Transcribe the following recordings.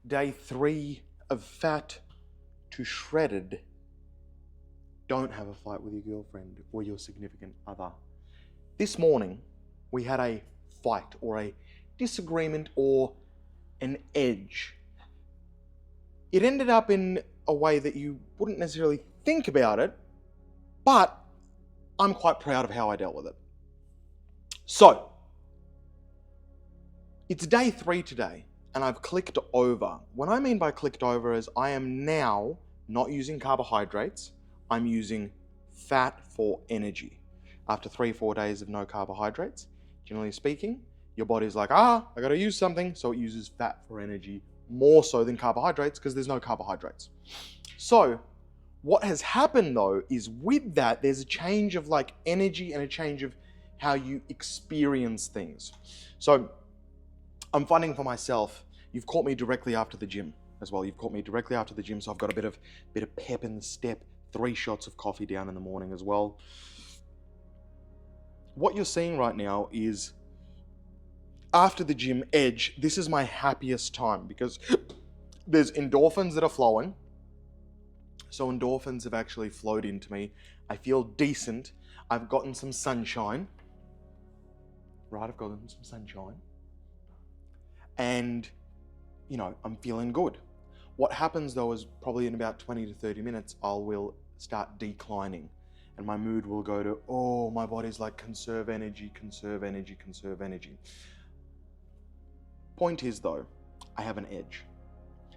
Day 3 of Fat to Shredded. Don't have a fight with your girlfriend or your significant other. This morning, we had a fight or a disagreement or an edge. It ended up in a way that you wouldn't necessarily think about it, but I'm quite proud of how I dealt with it. So, it's day 3 today, and I've clicked over. What I mean by clicked over is I am now not using carbohydrates, I'm using fat for energy. After 3-4 days of no carbohydrates, generally speaking, your body's like, I gotta use something, so it uses fat for energy more so than carbohydrates because there's no carbohydrates. So, what has happened though is with that, there's a change of like energy and a change of how you experience things. So, I'm finding for myself, you've caught me directly after the gym as well. You've caught me directly after the gym, so I've got a bit of pep in the step, 3 shots of coffee down in the morning as well. What you're seeing right now is after the gym edge, this is my happiest time because there's endorphins that are flowing. So endorphins have actually flowed into me. I feel decent. I've gotten some sunshine. Right, I've gotten some sunshine. And, I'm feeling good. What happens though is probably in about 20 to 30 minutes, I will start declining. And my mood will go to, my body's like, conserve energy, conserve energy, conserve energy. Point is though, I have an edge.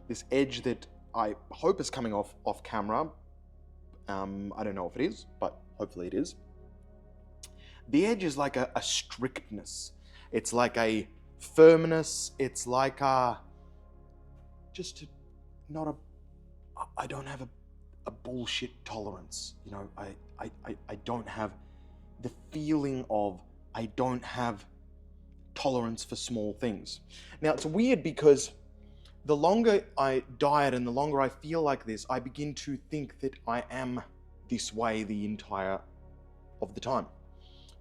This edge that I hope is coming off camera. I don't know if it is, but hopefully it is. The edge is like a strictness. It's like a firmness. It's like I don't have a bullshit tolerance. I don't have the feeling of I don't have tolerance for small things. Now it's weird because the longer I diet and the longer I feel like this, I begin to think that I am this way the entire of the time.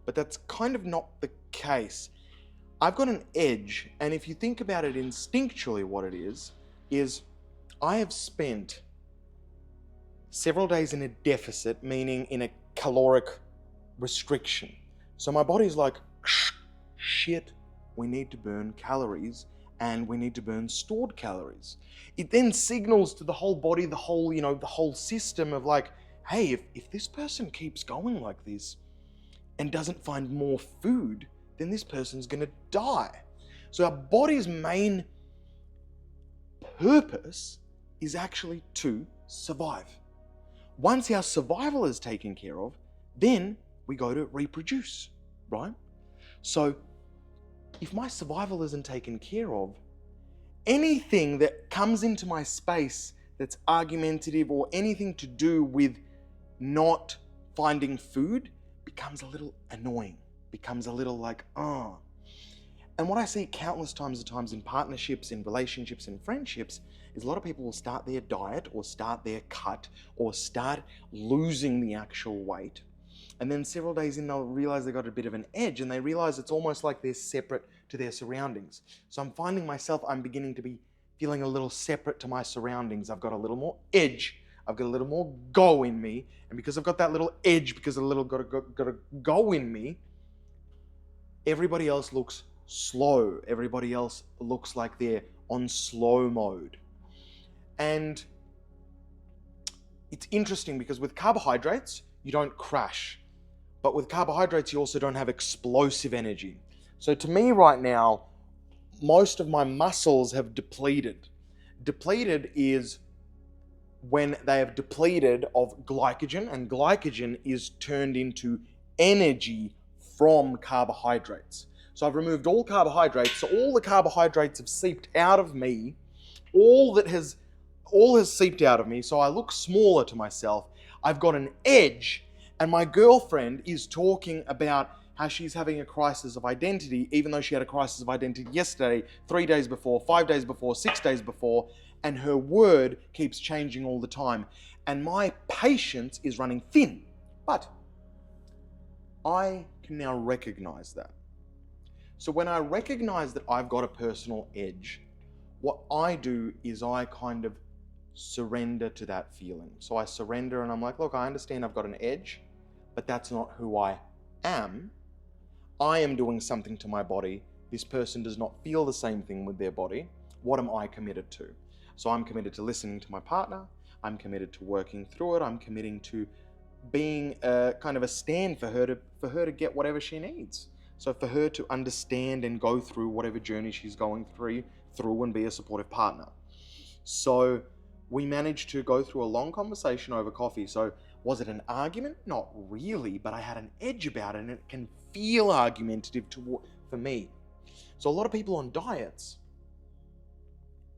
But that's kind of not the case. I've got an edge, and if you think about it instinctually, what it is I have spent several days in a deficit, meaning in a caloric restriction. So my body's like, shit, we need to burn calories and we need to burn stored calories. It then signals to the whole body, the whole system of like, hey, if this person keeps going like this and doesn't find more food, then this person's gonna die. So our body's main purpose is actually to survive. Once our survival is taken care of, then we go to reproduce, right? So if my survival isn't taken care of, anything that comes into my space that's argumentative or anything to do with not finding food becomes a little annoying, becomes a little like, And what I see countless times in partnerships, in relationships, in friendships, is a lot of people will start their diet or start their cut or start losing the actual weight. And then several days in, they'll realize they got a bit of an edge and they realize it's almost like they're separate to their surroundings. So I'm finding myself, I'm beginning to be feeling a little separate to my surroundings. I've got a little more edge. I've got a little more go in me. And because I've got that little edge, because a little got a go in me, everybody else looks slow. Everybody else looks like they're on slow mode. And it's interesting because with carbohydrates, you don't crash. But with carbohydrates, you also don't have explosive energy. So to me right now, most of my muscles have depleted. Depleted is when they have depleted of glycogen, and glycogen is turned into energy from carbohydrates. So I've removed all carbohydrates, so all the carbohydrates have seeped out of me. All has seeped out of me, so I look smaller to myself. I've got an edge, and my girlfriend is talking about how she's having a crisis of identity, even though she had a crisis of identity yesterday, 3 days before, 5 days before, 6 days before, and her word keeps changing all the time. And my patience is running thin. But I can now recognize that. So when I recognize that I've got a personal edge, what I do is I kind of surrender to that feeling. So I surrender and I'm like, look, I understand I've got an edge, but that's not who I am. I am doing something to my body. This person does not feel the same thing with their body. What am I committed to? So I'm committed to listening to my partner. I'm committed to working through it. I'm committing to being a kind of a stand for her to get whatever she needs. So for her to understand and go through whatever journey she's going through and be a supportive partner. So we managed to go through a long conversation over coffee. So was it an argument? Not really, but I had an edge about it, and it can feel argumentative for me. So a lot of people on diets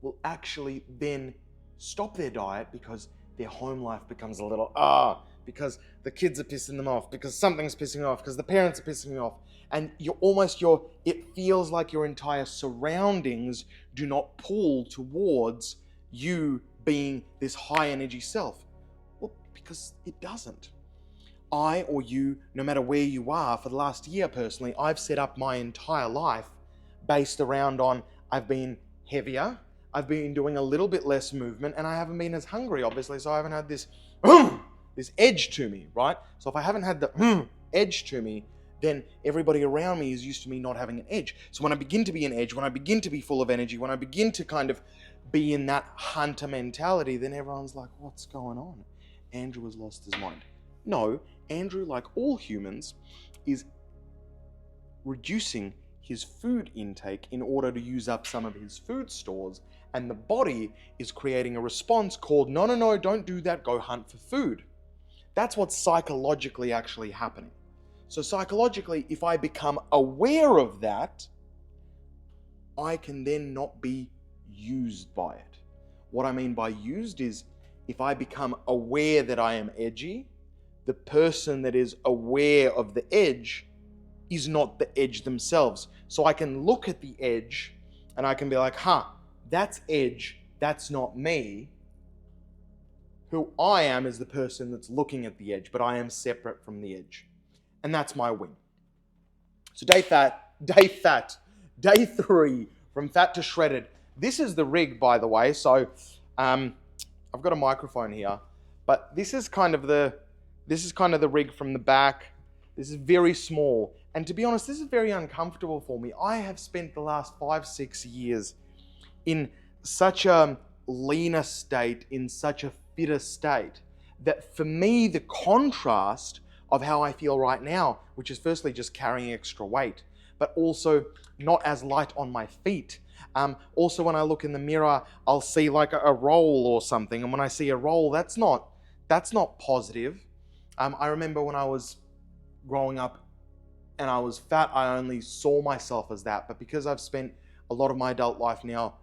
will actually then stop their diet because their home life becomes a little, because the kids are pissing them off, because something's pissing them off, because the parents are pissing them off. And it feels like your entire surroundings do not pull towards you being this high energy self. Well, because it doesn't. I or you, no matter where you are, for the last year personally, I've set up my entire life based around on I've been heavier, I've been doing a little bit less movement, and I haven't been as hungry, obviously, so I haven't had this edge to me, right? So if I haven't had the edge to me, then everybody around me is used to me not having an edge. So when I begin to be an edge, when I begin to be full of energy, when I begin to kind of be in that hunter mentality, then everyone's like, what's going on? Andrew has lost his mind. No, Andrew, like all humans, is reducing his food intake in order to use up some of his food stores, and the body is creating a response called, no, don't do that, go hunt for food. That's what's psychologically actually happening. So psychologically, if I become aware of that, I can then not be used by it. What I mean by used is if I become aware that I am edgy, the person that is aware of the edge is not the edge themselves. So I can look at the edge and I can be like, that's edge, that's not me. Who I am is the person that's looking at the edge, but I am separate from the edge. And that's my win. So day 3, from fat to shredded. This is the rig, by the way. So I've got a microphone here, but this is kind of the rig from the back. This is very small. And to be honest, this is very uncomfortable for me. I have spent the last 5-6 years in such a leaner state, in such a fitter state, that for me, the contrast of how I feel right now, which is firstly just carrying extra weight, but also not as light on my feet. Also, when I look in the mirror, I'll see like a roll or something. And when I see a roll, that's not positive. I remember when I was growing up and I was fat, I only saw myself as that. But because I've spent a lot of my adult life now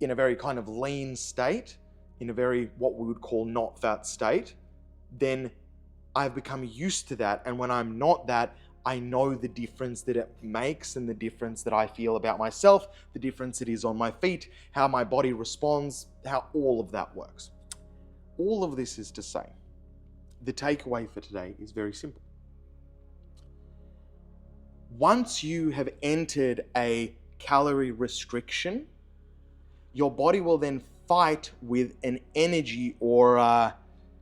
in a very kind of lean state, in a very what we would call not fat state, then I've become used to that. And when I'm not that, I know the difference that it makes and the difference that I feel about myself, the difference it is on my feet, how my body responds, how all of that works. All of this is to say, the takeaway for today is very simple. Once you have entered a calorie restriction, your body will then fight with an energy or a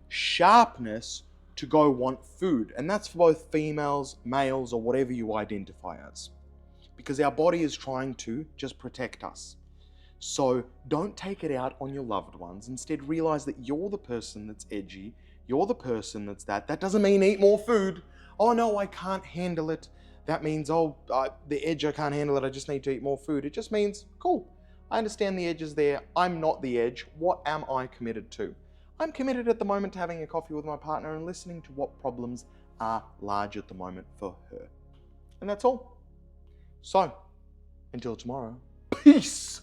sharpness to go want food. And that's for both females, males, or whatever you identify as. Because our body is trying to just protect us. So don't take it out on your loved ones. Instead, realize that you're the person that's edgy. You're the person that's that. That doesn't mean eat more food. Oh no, I can't handle it. That means, the edge, I can't handle it. I just need to eat more food. It just means, cool. I understand the edge is there. I'm not the edge. What am I committed to? I'm committed at the moment to having a coffee with my partner and listening to what problems are large at the moment for her. And that's all. So, until tomorrow, peace.